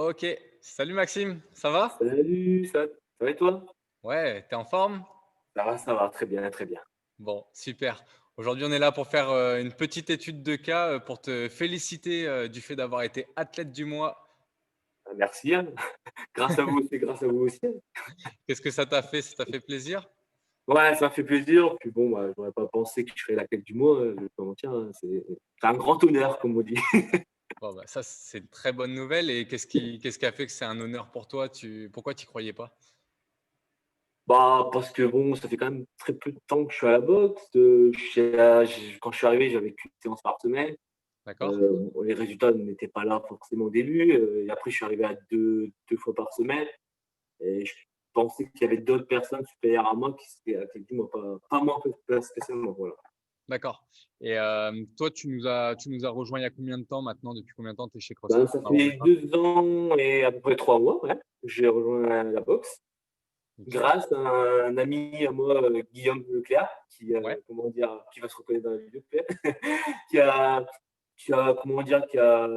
Ok, salut Maxime, ça va? Salut, ça va et toi? Ouais, t'es en forme? Ça va, très bien, très bien. Bon, super. Aujourd'hui, on est là pour faire une petite étude de cas pour te féliciter du fait d'avoir été athlète du mois. Ah, merci, hein. Grâce à vous aussi, hein. Qu'est-ce que ça t'a fait? Ça t'a fait plaisir? Ouais, ça m'a fait plaisir, puis bon, bah, j'aurais pas pensé que je serais la tête du mois, je vais pas mentir, hein, c'est un grand honneur, comme on dit. Bon, bah, ça, c'est une très bonne nouvelle. Et qu'est-ce qui a fait que c'est un honneur pour toi? Pourquoi tu croyais pas? Bah, parce que bon, ça fait quand même très peu de temps que je suis à la boxe, quand je suis arrivé, j'avais qu'une séance par semaine, D'accord? bon, les résultats n'étaient pas là forcément au début, et après je suis arrivé à 2 fois par semaine et je pensais qu'il y avait d'autres personnes supérieures à moi qui s'étaient athlètes du mois, pas moi spécialement, voilà. D'accord. Et toi, tu nous as rejoint il y a combien de temps maintenant? Depuis combien de temps tu es chez Ben, CrossFit? ça Pardon, fait 2 ans et à peu près 3 mois, ouais, j'ai rejoint la boxe ok. grâce à un ami à moi, Guillaume Leclerc, Ouais. comment dire? Qui va se reconnaître dans la vidéo peut-être, qui a comment dire? Qui a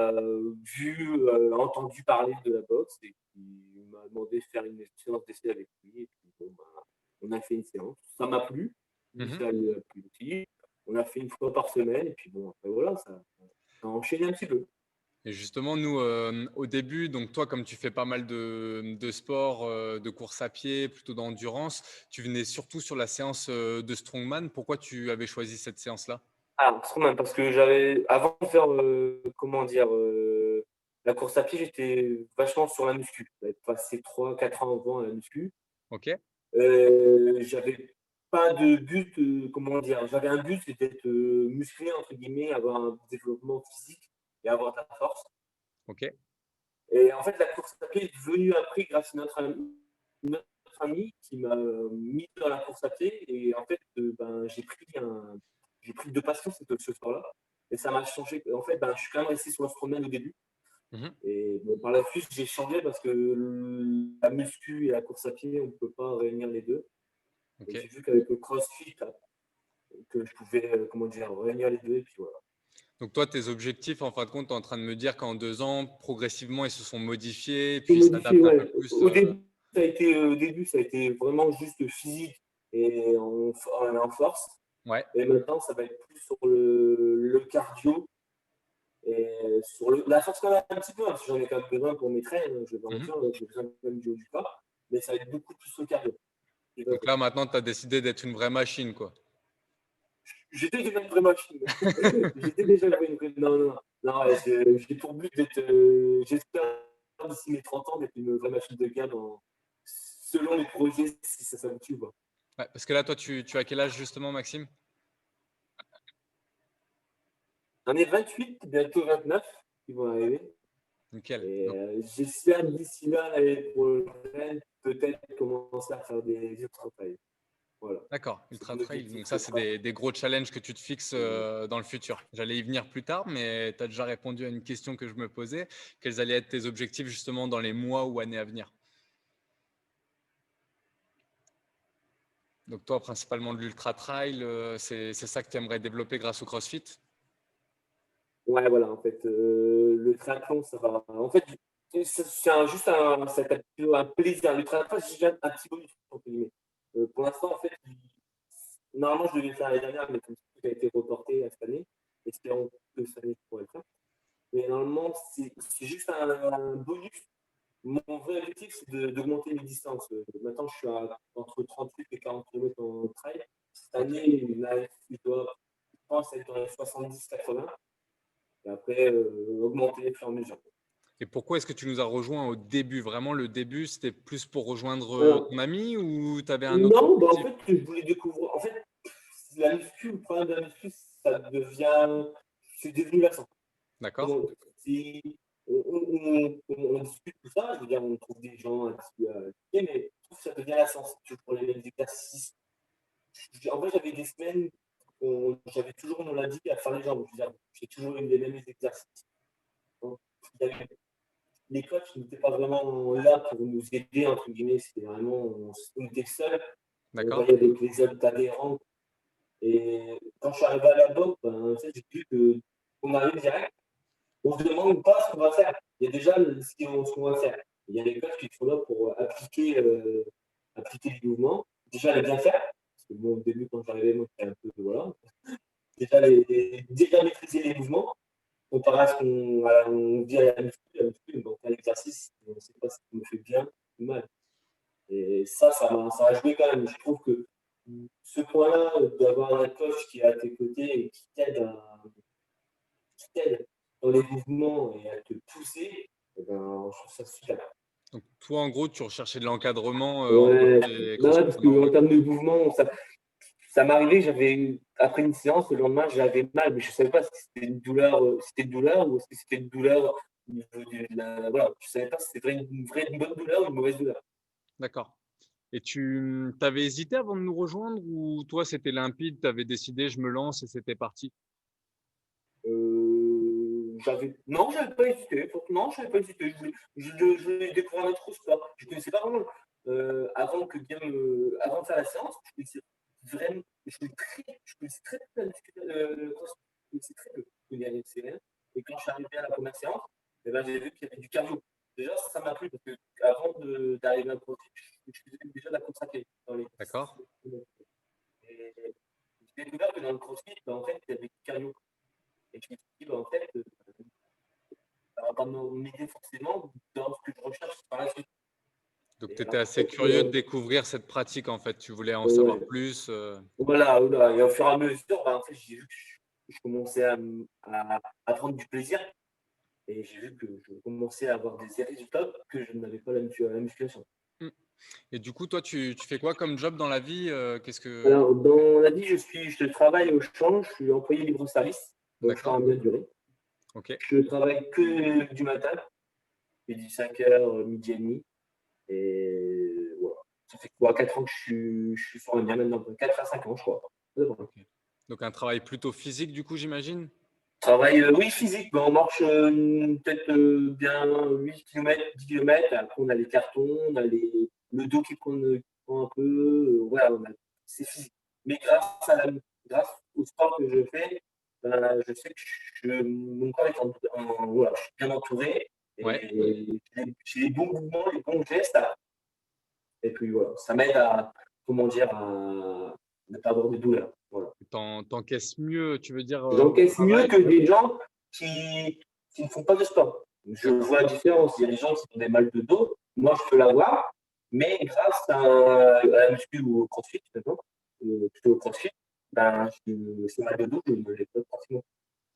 vu, entendu parler de la boxe et qui m'a demandé de faire une séance d'essai avec lui et puis bon, ben, on a fait une séance. Ça m'a plu, lui Mhm. ça lui a plu aussi. On a fait une fois par semaine et puis bon après voilà, ça a enchaîné un petit peu. Et justement, nous, au début, donc toi, comme tu fais pas mal de sport, de course à pied, plutôt d'endurance, tu venais surtout sur la séance, de strongman. Pourquoi tu avais choisi cette séance-là? Ah, trop mal parce que j'avais avant de faire, comment dire? La course à pied, j'étais vachement sur la muscu. J'avais passé 3 4 ans avant à la muscu. OK. J'avais pas de but, comment dire? J'avais un but, c'était d'être, «musclé» entre guillemets, avoir un développement physique et avoir de la force OK. et en fait, la course à pied est venue après grâce à une autre amie qui m'a mis dans la course à pied et en fait, ben, j'ai pris de passion ce sport-là et ça m'a changé. En fait, ben, je suis quand même resté sur l'instrument au début Mmh. et bon, par la suite, j'ai changé parce que la muscu et la course à pied, on ne peut pas réunir les 2 et OK. j'ai vu qu'avec le CrossFit, que je pouvais, comment dire? Réunir les 2 et puis voilà. Donc toi, tes objectifs, en fin de compte, tu es en train de me dire qu'en 2 ans, progressivement, ils se sont modifiés, Tout puis ils modifié, s'adaptent un peu ouais. plus, Au début, ça a été vraiment juste physique et en force. ouais. Et maintenant, ça va être plus sur le cardio et sur la force quand même un petit peu, hein, parce que j'en ai quand même besoin pour mes trails, je vais pas Mmh. mentir, j'ai besoin quand même du haut du corps, mais ça va être beaucoup plus le cardio. Donc là, maintenant, tu as décidé d'être une vraie machine, quoi. J'étais déjà une vraie machine. J'étais déjà une vraie non, non, non, non, ouais, j'ai pour but d'être, j'espère d'ici mes 30 ans, d'être une vraie machine de guerre selon mes projets, si ça s'aboutit ou pas. Ouais, parce que là, toi, tu as quel âge justement, Maxime? J'en ai 28, bientôt 29 qui vont arriver Nickel. et Donc j'espère d'ici là, l'année prochaine, peut-être commencer à faire des ultra trail. Voilà, d'accord, c'est ultra mon trail, objectif donc ça, c'est des gros challenges que tu te fixes, dans le futur. J'allais y venir plus tard, mais tu as déjà répondu à une question que je me posais. Quels allaient être tes objectifs justement dans les mois ou années à venir? Donc toi, principalement de l'ultra trail, c'est ça que tu aimerais développer grâce au CrossFit? Ouais, voilà, en fait, le triathlon, ça va en fait, c'est juste c'est un plaisir. Le triathlon, c'est juste un petit «bonus» entre guillemets. Pour l'instant, en fait, normalement, je devais le faire l'année dernière, mais comme tout a été reporté à cette année, espérons que cette année, je pourrai le faire. Mais normalement, c'est juste un bonus. Mon vrai objectif, c'est d'augmenter mes distances. Maintenant, je suis entre 38 et 40 kilomètres en trail. Cette OK. année, là, je pense être dans les 70-80 et après, augmenter au fur et à mesure. Et pourquoi est-ce que tu nous as rejoints au début? Vraiment le début, c'était plus pour rejoindre, ton Alors, ami ou tu avais un autre non, bah, en objectif? fait, je voulais découvrir. En fait, la muscu, le problème de la muscu, ça devient. C'est devenu lassant. D'accord. Comment si on discute tout ça, je veux dire, on trouve des gens à discuter, mais je trouve que ça devient lassant. C'est toujours pour les mêmes exercices. En vrai, j'avais des semaines où j'avais toujours mon lundi à faire les jambes. Je veux dire, j'ai toujours eu les mêmes exercices. Donc, il y avait les coachs n'étaient pas vraiment là pour nous aider, entre guillemets, c'était vraiment, on était seuls, on D'accord. voyait avec les autres adhérents. Et quand je suis arrivé à la boxe, ben, en fait, j'ai vu qu'on arrive direct. on se demande pas ce qu'on va faire. Il y a déjà ce qu'on va faire. Il y a les coachs qui sont là pour appliquer les mouvements. Déjà les bien faire. Parce que bon, au début, quand j'arrivais, moi, c'était un peu, voilà. Déjà maîtriser les mouvements, comparé à ce on dit à la muscu, donc à l'exercice, on ne sait pas ce qui me fait bien ou mal. Et ça a joué quand même. Je trouve que ce point-là, d'avoir un coach qui est à tes côtés et qui t'aide dans les mouvements et à te pousser, eh ben, je trouve ça super. Donc toi, en gros, tu recherchais de l'encadrement, en dehors Ouais, des bah courses ouais, parce pendant qu'en termes de mouvement, ça m'arrivait, après une séance, le lendemain, j'avais mal, mais je ne savais pas si c'était une douleur ou si c'était une douleur au niveau voilà, je ne savais pas si c'était une bonne douleur ou une mauvaise douleur. d'accord. Et tu avais hésité avant de nous rejoindre ou toi, c'était limpide, tu avais décidé: «Je me lance» et c'était parti? Non, j'avais pas hésité. Non, j'avais pas hésité. Je voulais découvrir un autre sport. Je connaissais pas vraiment. Avant de faire la séance, je connaissais vraiment, je connaissais très peu le crossfit. Je connaissais très peu. Je connaissais rien. Et quand je suis arrivé à la première séance, eh ben, j'ai vu qu'il y avait du cardio. Déjà, ça m'a plu parce que d'arriver à crossfit, je faisais déjà de la course à pied dans les D'accord. et j'ai découvert que dans le crossfit, ben, en fait, il y avait du cardio. Et je me suis dit, ben, en fait, ça va pas m'aider forcément dans ce que je recherche par la suite. Donc Et tu étais alors, en assez fait, curieux de découvrir cette pratique, en fait. Tu voulais en savoir ouais, plus, voilà. Et au fur et à mesure, bah, en fait, j'ai vu que je commençais à prendre du plaisir et j'ai vu que je commençais à avoir des résultats que je n'avais pas à la musculation. mmh. Et du coup, toi, tu fais quoi comme job dans la vie? Qu'est-ce que Alors, dans la vie, je travaille au champ, je suis employé libre-service au champ d'accord, à bien durée. OK. Je travaille que du matin, je fais du 5 heures, midi et demi. Et voilà. Ça fait quoi, 4 ans que je suis sur un lien maintenant, 4 à 5 ans, je crois. Ouais, voilà. OK. Donc un travail plutôt physique, du coup, j'imagine? Travail, oui, physique, ben, on marche peut-être bien 8 km, 10 km. Après, on a les cartons, on a le dos qui prend un peu. Voilà, c'est physique. Mais grâce au sport que je fais, ben, je sais que mon corps est voilà, je suis bien entouré Ouais. et j'ai les bons mouvements, les bons gestes. Et puis voilà, ça m'aide à, comment dire, à ne pas avoir de douleur. Voilà. Tu mieux, tu veux dire, au J'encaisse mieux travail? que des gens qui ne font pas de sport. Je D'accord. vois la différence. Il y a des gens qui ont des mal de dos. Moi, je peux l'avoir, mais grâce à la muscu ou au crossfit, maintenant, plutôt au crossfit, ben, ce mal de dos, je ne l'ai pas pratiquement.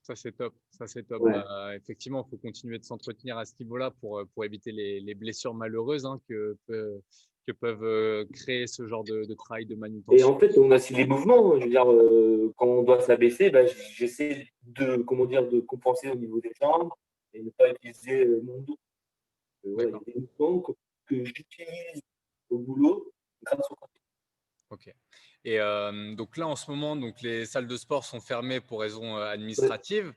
Ça, c'est top. Ça, c'est top. Ouais. Bah, effectivement, il faut continuer de s'entretenir à ce niveau-là pour éviter les blessures malheureuses, hein, que peuvent, créer ce genre de travail de Et manutention. en fait, on a aussi les mouvements, hein. Je veux dire, quand on doit s'abaisser, ben, j'essaie comment dire, de compenser au niveau des jambes et ne pas utiliser mon dos. Ouais, il y D'accord, a des mouvements que j'utilise au boulot grâce au crossfit. OK. Et donc là, en ce moment, donc les salles de sport sont fermées pour raisons, Ouais. administratives.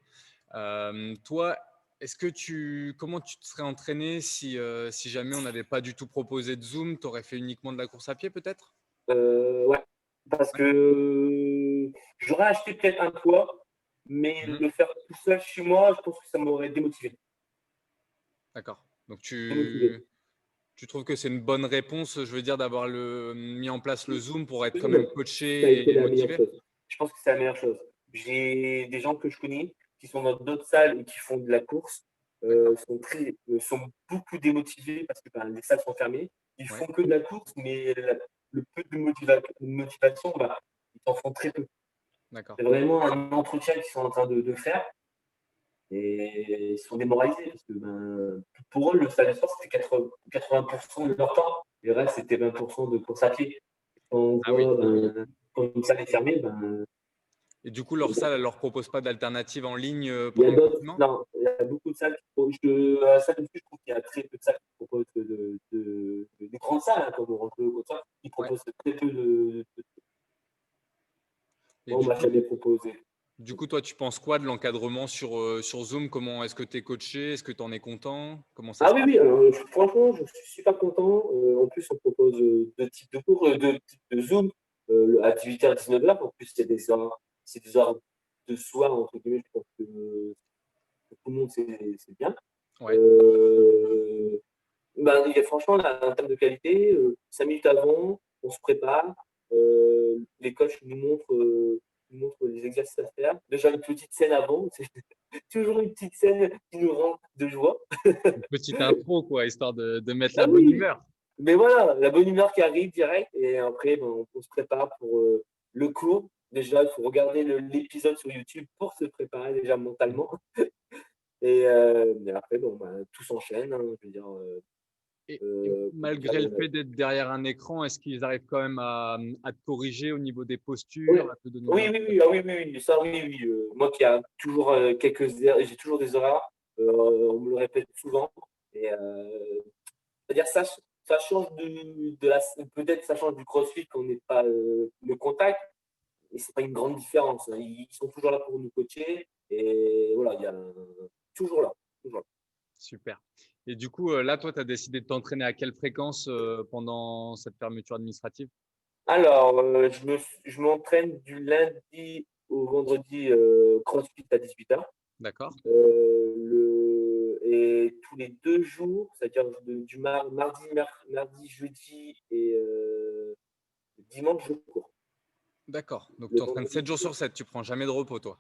Toi, est-ce que comment tu te serais entraîné si jamais on n'avait pas du tout proposé de Zoom? Tu aurais fait uniquement de la course à pied peut-être? Ouais, parce Ouais. que j'aurais acheté peut-être un poids, mais Mmh. le faire tout seul chez moi, je pense que ça m'aurait démotivé. D'accord. Donc Démotivé. tu trouves que c'est une bonne réponse, je veux dire, d'avoir mis en place le Zoom pour être Oui, quand bah, même ça a coaché été et la meilleure motivé? chose. Je pense que c'est la meilleure chose. J'ai des gens que je connais qui sont dans d'autres salles et qui font de la course, D'accord. sont beaucoup démotivés parce que, ben, les salles sont fermées. Ils Ouais, font que de la course, mais le peu de motivation, bah, ils en font très peu. d'accord. C'est vraiment un entretien qu'ils sont en train de faire et ils sont démoralisés parce que, ben, pour eux, le salle de sport, c'était 80 de leur temps. Et le reste, c'était 20 de course à pied. Quand on Ah oui. voit, ben, quand une salle est fermée, ben, Et du coup, leur salle, elle leur propose pas d'alternative en ligne, il y a pendant le d'autres, confinement? non, il y a beaucoup de salles qui proposent, à la salle de je trouve qu'il y a très peu de salles qui proposent des grandes salles, hein, comme Orange ou ça, qui Ouais. proposent très peu Et moi, on m'a jamais proposé. toi, tu penses quoi de l'encadrement sur Zoom? Comment est-ce que tu es coaché? Est-ce que tu en es content? Comment ça Ah se oui, passe? oui, franchement, je suis super content. En plus, on propose 2 types de cours, 2 types de Zoom, à 18 h 19 h. En plus, c'est des heures de «soir» entre guillemets, je pense que tout le monde, c'est bien. Ouais. Franchement, là, en termes de qualité, 5 minutes avant, on se prépare. Les coachs nous montrent les exercices à faire. Déjà, une petite scène avant. C'est toujours une petite scène qui nous rend de joie. Une petite intro, quoi, histoire de mettre Ah la bonne oui, humeur. mais voilà, la bonne humeur qui arrive direct. Et après, on se prépare pour le cours. Déjà, il faut regarder l'épisode sur YouTube pour se préparer déjà mentalement. Et après, tout s'enchaîne, hein, je veux dire, Et comment dire, malgré le fait d'être derrière un écran, est-ce qu'ils arrivent quand même à te corriger au niveau des oui, postures, à te donner oui, un oui, peu? oui, ah oui, oui, oui, ça, oui, oui. Moi qui a toujours j'ai toujours des erreurs, on me le répète souvent. Et c'est-à-dire ça change peut-être ça change du CrossFit qu'on n'est pas le contact, mais c'est pas une grande différence, hein. Ils sont toujours là pour nous coacher et voilà, il y a toujours là, toujours là. Super. Et du coup, là, toi, tu as décidé de t'entraîner à quelle fréquence pendant cette fermeture administrative? Alors, je m'entraîne du lundi au vendredi, CrossFit à 18h. D'accord? Et tous les 2 jours, c'est-à-dire du mardi, jeudi et dimanche, je cours. D'accord. Donc, Le tu entraînes vendredi, 7 jours sur 7. Tu prends jamais de repos, toi?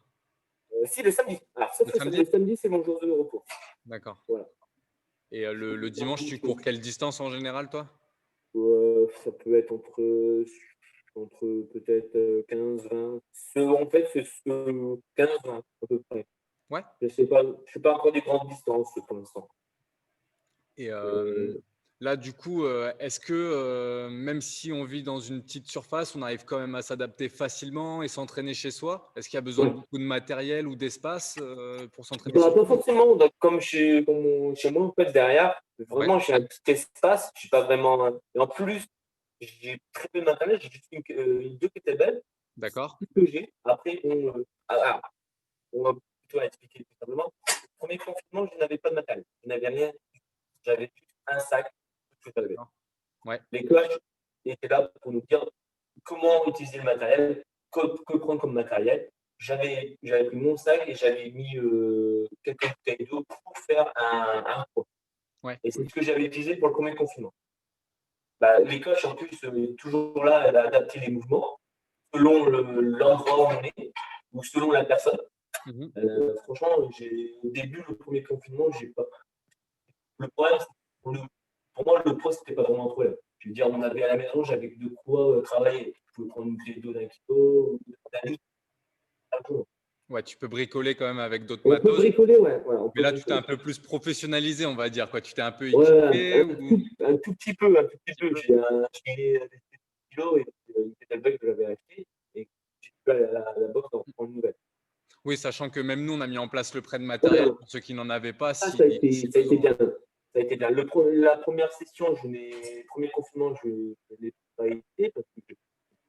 si, le samedi. Alors Le sauf le samedi? samedi, c'est mon jour de repos. D'accord. Voilà. Et le dimanche, tu cours quelle distance en général, toi? Ça peut être entre peut-être 15-20. En fait, c'est 15-20 à peu près. Ouais. Je sais pas encore des grandes distances pour l'instant. Et Euh, là, du coup, est-ce que même si on vit dans une petite surface, on arrive quand même à s'adapter facilement et s'entraîner chez soi? Est-ce qu'il y a besoin de ouais. beaucoup de matériel ou d'espace pour s'entraîner Bah, chez pas soi? forcément. Donc, comme chez moi, en fait, derrière, Ouais, vraiment, j'ai un petit espace. Je suis pas vraiment. Et en plus, j'ai très peu de matériel. J'ai juste deux kettlebells. C'est d'accord. tout ce que j'ai. Après, on va plutôt expliquer plus simplement. Le premier confinement, je n'avais pas de matériel. Je n'avais rien. J'avais juste un sac. Tout ce que j'avais. D'accord. Ouais, Les coachs étaient là pour nous dire comment utiliser le matériel, que prendre comme matériel. J'avais pris mon sac et j'avais mis quelques bouteilles d'eau pour faire un pot. ouais. Et c'est ce que j'avais utilisé pour le premier confinement. Les coachs, en plus, toujours là à adapter les mouvements selon l'endroit où on est ou selon la personne. Mmh. Franchement, au début, le premier confinement, j'ai pas. Le problème, c'est pour, pour moi, le poids, c'était pas vraiment un problème. Je veux dire, on avait à la maison, j'avais de quoi travailler. Je pouvais prendre une bouteille d'eau d'un kilo, d'un litre, un peu. Ouais, tu peux bricoler quand même avec d'autres On peut matos. bricoler, ouais, on Mais peut là, tu t'es un bricoler. peu plus professionnalisé, on va dire, quoi. Tu t'es un peu Ouais, équipé ou un un tout petit peu, un tout petit petit peu. peu? J'ai des kilos et une kettlebell que j'avais acheté et j'ai pu aller à la boxe en prendre une nouvelle. Oui, sachant que même nous, on a mis en place le prêt de matériel Ouais, pour ceux qui n'en avaient pas, ça, si ça a été besoin. bien. Ça a été bien. La première session, le premier confinement, je ne l'ai pas été parce que je ne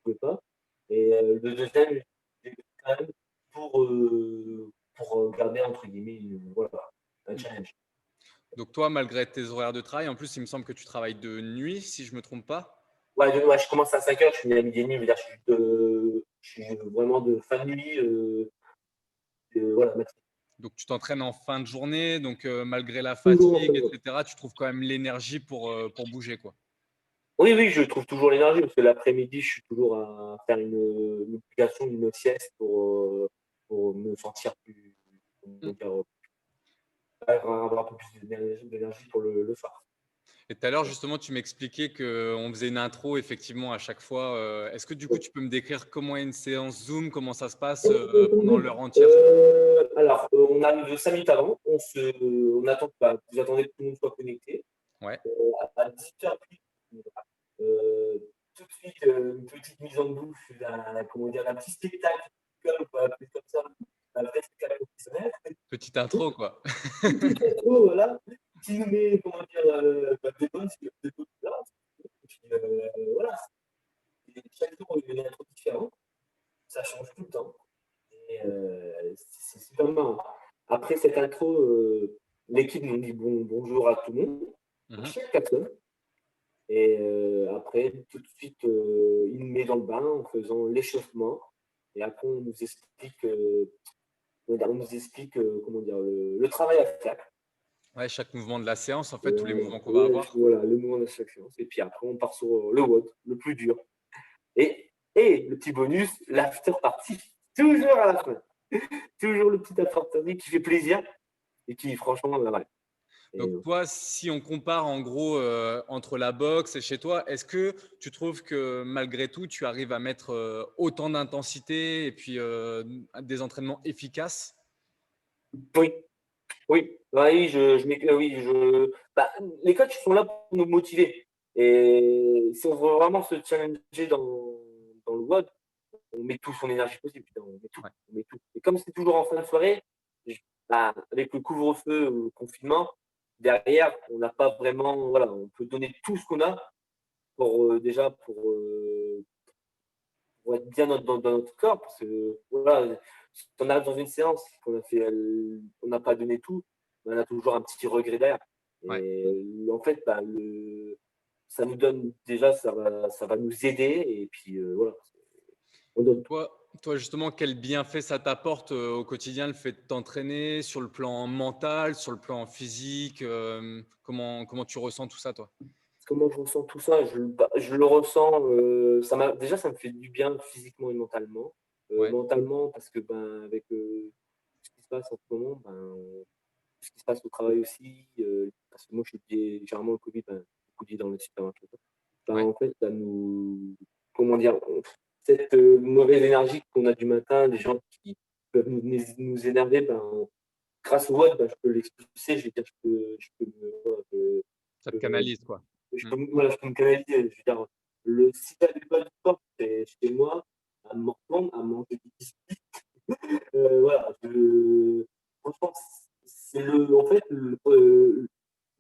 pouvais pas. Et le deuxième, j'ai fait quand même pour garder, entre guillemets, voilà, un challenge. Donc toi, malgré tes horaires de travail, en plus, il me semble que tu travailles de nuit, si je me trompe pas. Ouais, je commence à 5h, je finis à midi et demi. Je veux dire, je suis vraiment de fin de nuit. Voilà, Donc tu t'entraînes en fin de journée, donc malgré la toujours en fin fatigue, de journée. etc., tu trouves quand même l'énergie pour bouger, quoi. Oui, oui, je trouve toujours l'énergie parce que l'après-midi, je suis toujours à faire une obligation, une sieste pour me sentir plus, Mm. comment dire, avoir un peu plus d'énergie pour le soir. Et tout à l'heure, justement, tu m'expliquais qu'on faisait une intro, effectivement, à chaque fois. Est-ce que du coup, Ouais. tu peux me décrire comment est une séance Zoom, comment ça se passe pendant l'heure entière? Alors, on arrive 5 minutes avant, on attend, vous attendez que tout le monde soit connecté. Ouais, À 18h, tout de suite, une petite mise en bouche, comment dire, un petit spectacle, on peut appeler comme ça, un vrai spectacle professionnel. petite intro, quoi. Petite intro, voilà, qui nous met, comment dire, des bonnes places. Et puis, voilà, et chaque jour, il y a une intro différente, ça change tout le temps. Et c'est super marrant. Après cette intro, l'équipe nous dit bonjour à tout le monde, à Mhm. chaque personne. Et après, tout de suite, il nous met dans le bain en faisant l'échauffement. Et après, on nous explique on nous explique, comment dire, le travail à faire. Ouais, chaque mouvement de la séance, en fait, tous les mouvements qu'on va Ouais, avoir. voilà, le mouvement de chaque séance et puis après on part sur, le WOD, le plus dur et le petit bonus, l'after party, toujours à la fin. Toujours le petit after party qui fait plaisir et qui franchement, ouais et Donc toi, si on compare en gros, entre la boxe et chez toi, est-ce que tu trouves que malgré tout, tu arrives à mettre, autant d'intensité et puis, des entraînements efficaces? oui, oui, bah oui, je mets oui, bah, les coachs sont là pour nous motiver et si on veut vraiment se challenger dans le WOD, on met tout son énergie possible, putain, Ouais. on met tout et comme c'est toujours en fin de soirée, j bah, avec le couvre-feu ou le confinement, derrière, on n'a pas vraiment voilà, on peut donner tout ce qu'on a pour, déjà pour être bien dans notre corps parce que voilà, si on arrive dans une séance, qu'on a fait, on n'a pas donné tout, on a toujours un petit regret derrière Ouais. et en fait, bah, ça nous donne déjà ça va nous aider et puis, voilà, on donne tout. Toi justement, quel bienfait ça t'apporte, au quotidien, le fait de t'entraîner sur le plan mental, sur le plan physique, comment tu ressens tout ça toi? Comment je ressens tout ça? Je le ressens, ça me fait du bien physiquement et mentalement. Ouais. Mentalement parce que, ben, avec, ce qui se passe en ce moment, ben, ce qui se passe au travail aussi, parce que moi je suis lié généralement le Covid, ben, beaucoup lié dans le supermarché. Ben, Ouais. en fait, ça nous comment dire? Cette, mauvaise énergie qu'on a du matin, les gens qui peuvent nous énerver, ben, grâce au WOD, ben, je peux l'expulser, je veux dire, je peux me voilà, Ça te je peux canalise quoi? je Mmh. peux voilà, je peux me canaliser. Je veux dire, si tu avais pas de sport, c'est chez moi à me reprendre, à manger des biscuits. Voilà, franchement, c'est en fait,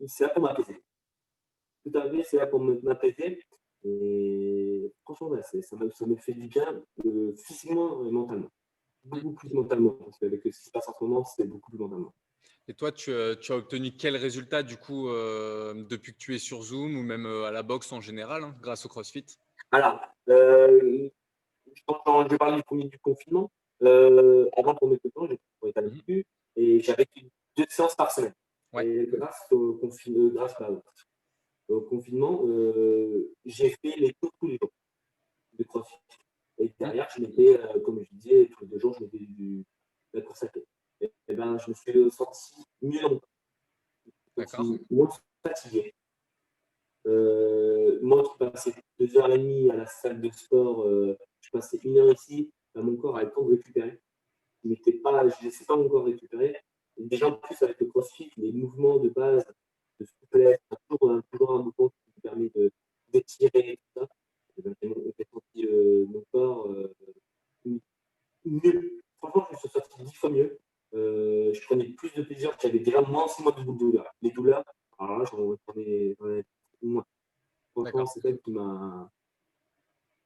c'est là pour m'apaiser. Tout à fait, c'est là pour m'apaiser et franchement, ouais, ça me fait du bien, physiquement et mentalement. Mmh. Beaucoup plus mentalement, parce qu'avec ce qui se passe en ce moment, c'est beaucoup plus mentalement. Et toi, tu as obtenu quel résultat du coup, depuis que tu es sur Zoom ou même, à la boxe en général, hein, grâce au CrossFit? Alors, quand je parle du confinement, avant qu'on ait le temps, j'étais pour étaler Mmh. plus et j'avais que 2 séances par semaine Ouais. et grâce, bah, au confinement, j'ai fait les cours tous les jours de CrossFit et Mmh. derrière je mettais, comme je disais, tous les 2 jours, je mettais de la course à pied et ben, je me suis senti mieux dans mon corps, D'accord. senti moins fatigué. Moi qui passais 2 heures et demie à la salle de sport, je passais 1 heure ici, bah, mon corps a Ouais. le temps de récupérer. Je laissais pas mon corps récupérer. Et déjà en plus avec le CrossFit, les mouvements de base, de souplesse, toujours un mouvement qui me permet d'étirer tout ça. Et ben, j'ai senti, mon corps, m mieux. Franchement, je me suis senti 10 fois mieux. Je prenais plus de plaisir, j'avais déjà moins en moi de douleurs. Les douleurs, alors là, j'en ai moins. Franchement, D'accord. c'est elle qui m'a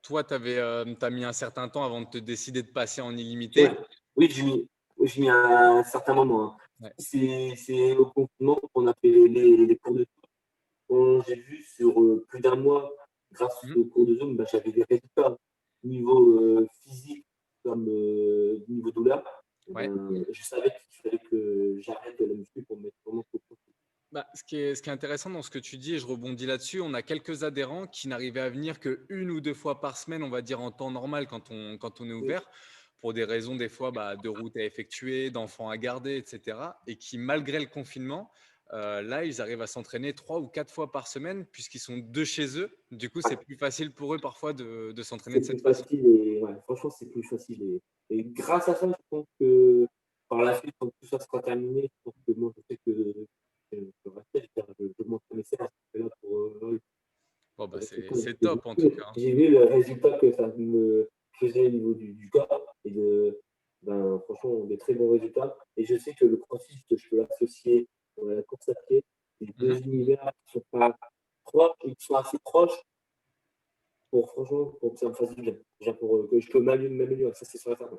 Toi, tu avais, mis un certain temps avant de te décider de passer en ouais, illimité? oui, j'ai mis un certain moment, hein. Ouais. C'est au confinement qu'on a fait les cours de Zoom. Quand j'ai vu sur, plus d'un mois, grâce Mmh. aux cours de Zoom, bah, j'avais des résultats niveau, physique comme, niveau douleur. Et Ouais. ben, je savais qu'il fallait que j'arrête la muscu pour me mettre vraiment focus. Bah, ce qui est intéressant dans ce que tu dis et je rebondis là-dessus, on a quelques adhérents qui n'arrivaient à venir qu'1 ou 2 fois par semaine, on va dire en temps normal quand on est Mmh. ouvert, pour des raisons des fois, bah, de routes à effectuer, d'enfants à garder et cetera et qui malgré le confinement, là, ils arrivent à s'entraîner 3 ou 4 fois par semaine puisqu'ils sont de chez eux. Du coup, c'est plus facile pour eux parfois de s'entraîner C'est de plus cette façon. facile et ouais, franchement, c'est plus facile et grâce à ça, je pense que par la suite, quand tout ça sera terminé, je pense que moi, je sais que je vais rester, je monte mes séances. Parce que là, oui, Bon, bah, avec le c'est temps, c'est top en tout cas, hein. j'ai vu le résultat que ça me faisait au niveau du corps et ben, franchement, des très bons résultats et je sais que le crossfit, je peux l'associer à la course à pied, les Mmh. 2 univers qui sont pas proches, qui sont assez proches pour franchement, pour que ça me fasse du bien. Déjà pour, que je peux m'améliorer, ça c'est sûr et certain.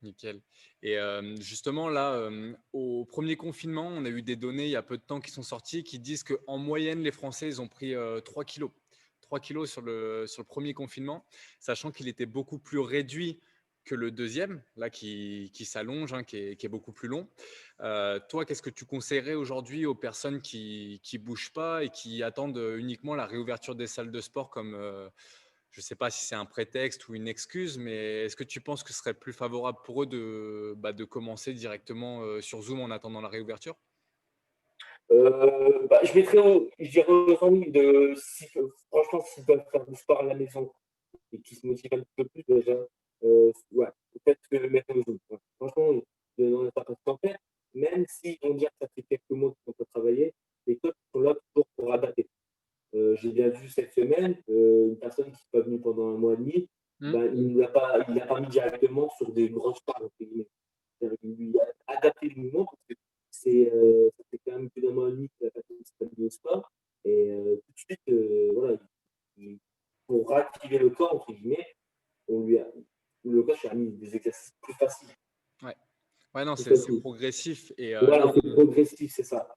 Nickel et justement là, au premier confinement, on a eu des données il y a peu de temps qui sont sorties qui disent qu'en moyenne, les Français, ils ont pris, 3 kilogrammes. 3 kilogrammes sur le 1er confinement, sachant qu'il était beaucoup plus réduit que le deuxième, là, qui s'allonge, hein, qui est beaucoup plus long. Toi, qu'est-ce que tu conseillerais aujourd'hui aux personnes qui ne bougent pas et qui attendent uniquement la réouverture des salles de sport comme, je ne sais pas si c'est un prétexte ou une excuse, mais est-ce que tu penses que ce serait plus favorable pour eux de commencer directement sur Zoom en attendant la réouverture? Je mettrais je dirais aux gens si, franchement, s'ils peuvent faire du sport à la maison et qu'ils se motivent un petit peu plus déjà, ouais, peut-être que le mettre au Zoom. Ouais. Franchement, dans les parce qu'en fait, même s'ils vont dire que ça fait quelques mois qu'ils ont pas travaillé, les coachs sont là toujours pour adapter. J'ai bien vu cette semaine, une personne qui n'est pas venue pendant un mois et demi, Hmm. ben, il l'a pas mis directement sur des grosses charges, entre guillemets. C'est-à-dire qu'il lui a adapté le mouvement parce que ça fait quand même plus d'un mois et demi que la personne s'est pas mise au sport. Et tout de suite, voilà, pour réactiver le corps, entre guillemets, on lui a, le coach a mis des exercices plus faciles. Ouais. Ouais, non, Plus c'est faciles. progressif. Et là, Voilà, c'est progressif, c'est ça.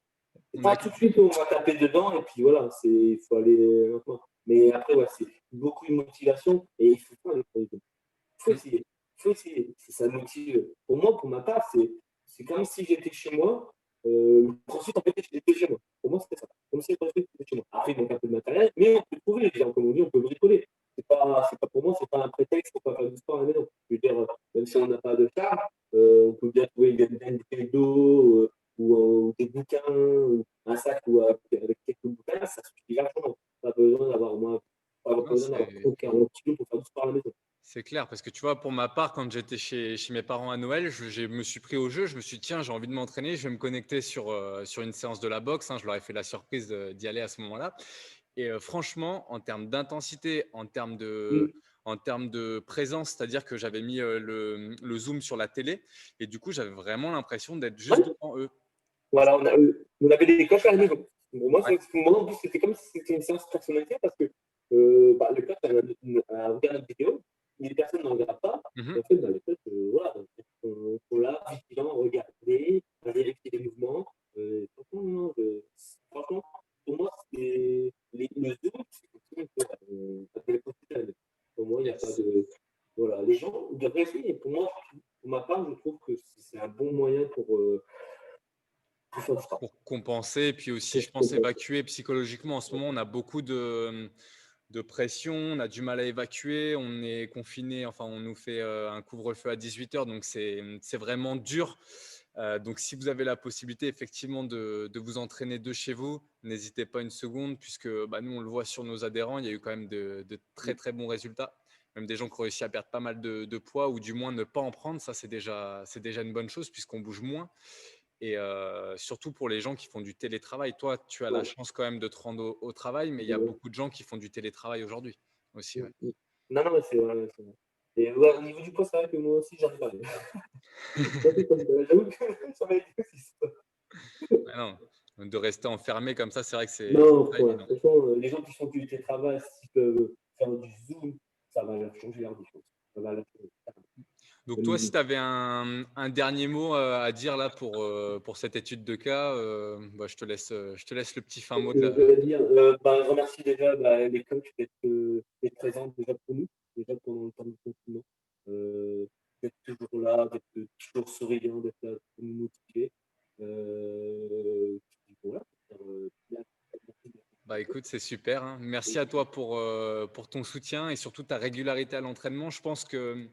C'est on a pas tout de suite on va taper dedans et puis voilà, il faut aller lentement. Mais après, ouais, c'est beaucoup de motivation et il faut pas il faut hmm, essayer. Il faut essayer. Si ça motive. Pour moi, pour ma part, c'est comme si j'étais chez moi. Le CrossFit, en fait, j'étais chez moi. Pour moi, c'était ça. Comme si le CrossFit était chez moi. Après, il manque un peu de matériel, mais on peut trouver. Genre, comme on dit, on peut bricoler. C'est pas pour moi, c'est pas un prétexte pour pas faire du sport à la maison. Je veux dire, même si on n'a pas de charge, on peut bien trouver une bouteille d'eau ou des bouquins, ou un sac avec quelques bouquins, ça suffit largement. Pas besoin d'avoir au moins, pas non, besoin d'avoir 30, 40 kilos pour faire du sport à la maison. c'est clair. Parce que tu vois, pour ma part, quand j'étais chez mes parents à Noël, je me suis pris au jeu. Je me suis dit, tiens, j'ai envie de m'entraîner. Je vais me connecter sur une séance de la boxe, hein. Je leur ai fait la surprise d'y aller à ce moment-là. Et franchement, en termes d'intensité, Mm. en termes de présence, c'est-à-dire que j'avais mis le zoom sur la télé et du coup, j'avais vraiment l'impression d'être juste Ouais. devant eux. Voilà, on avait des coachs à la maison. Bon, Ouais. moi, en plus, c'était comme si c'était une séance personnalisée parce que le coach regarde une vidéo, les personnes ne regardent pas. Et Mhm. en fait, les coachs, voilà, sont là, vigilants, regarder, à vérifier les mouvements. Franchement, non, franchement, pour moi, le Zoom, c'est quelque chose appelle professionnel. Pour moi, il n'y a pas Yes. de. Voilà, les gens devraient essayer. Pour ma part, je trouve que c'est un bon moyen pour faire du sport. Pour compenser et puis aussi, Pour je pense, compenser. évacuer psychologiquement. En ce moment, on a beaucoup de pression, on a du mal à évacuer, on est confiné, enfin, on nous fait un couvre-feu à 18 h, donc c'est vraiment dur. Donc, si vous avez la possibilité effectivement de vous entraîner de chez vous, n'hésitez pas une seconde, puisque bah, nous, on le voit sur nos adhérents, il y a eu quand même de très, très bons résultats. Même des gens qui ont réussi à perdre pas mal de poids ou du moins ne pas en prendre, ça, c'est déjà une bonne chose puisqu'on bouge moins. Et surtout pour les gens qui font du télétravail. Toi, tu as la Ouais. chance quand même de te rendre au travail, mais il y a Ouais. beaucoup de gens qui font du télétravail aujourd'hui aussi. Ouais. Non, non, mais c'est vrai. C'est vrai. Et ouais, au niveau du poids, c'est vrai que moi aussi, j'arrive pas. J'avoue que ça m'a été aussi. Ah non, de rester enfermé comme ça, c'est vrai que c'est Non, pas ouais, évident. franchement, les gens qui font du télétravail, s'ils peuvent faire du Zoom, ça va leur changer leur vie, je pense. Ça va leur changer. Donc Au toi, si niveau. tu avais un dernier mot à dire là pour cette étude de cas, bah, je te laisse le petit fin mot de Je la. vais dire, je remercie déjà les coachs d'être présents déjà pour nous, déjà pendant le temps du confinement. D'être toujours là, d'être toujours souriant, d'être là pour nous motiver. Puis voilà, merci. Bah écoute, c'est super, hein. Merci à toi pour ton soutien et surtout ta régularité à l'entraînement. Je pense que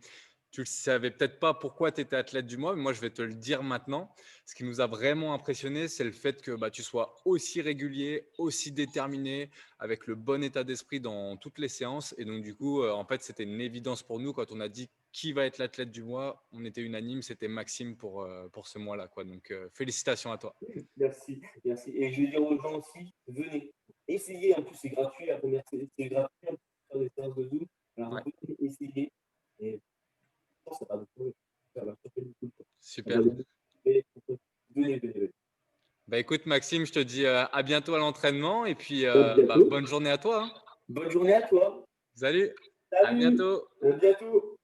tu ne savais peut-être pas pourquoi tu étais athlète du mois, mais moi je vais te le dire maintenant. Ce qui nous a vraiment impressionné, c'est le fait que bah, tu sois aussi régulier, aussi déterminé, avec le bon état d'esprit dans toutes les séances. Et donc du coup, en fait, c'était une évidence pour nous quand on a dit qui va être l'athlète du mois. On était unanime, c'était Maxime pour ce mois-là, quoi. Donc félicitations à toi. Merci, merci. Et je vais dire aux gens aussi, venez, essayez, en plus c'est gratuit, la première c'est gratuit hein, pour faire des séances de Zoom. Alors Ouais, venez essayer et je pense que ça va vous changer. Ça va changer beaucoup de temps. Ça va super. aller beaucoup plus vite. Venez, venez, venez. Bah écoute Maxime, je te dis à bientôt à l'entraînement et puis À bah, bientôt. bonne journée à toi, hein. Bonne journée à toi. Salut, à Salut, bientôt. à bientôt.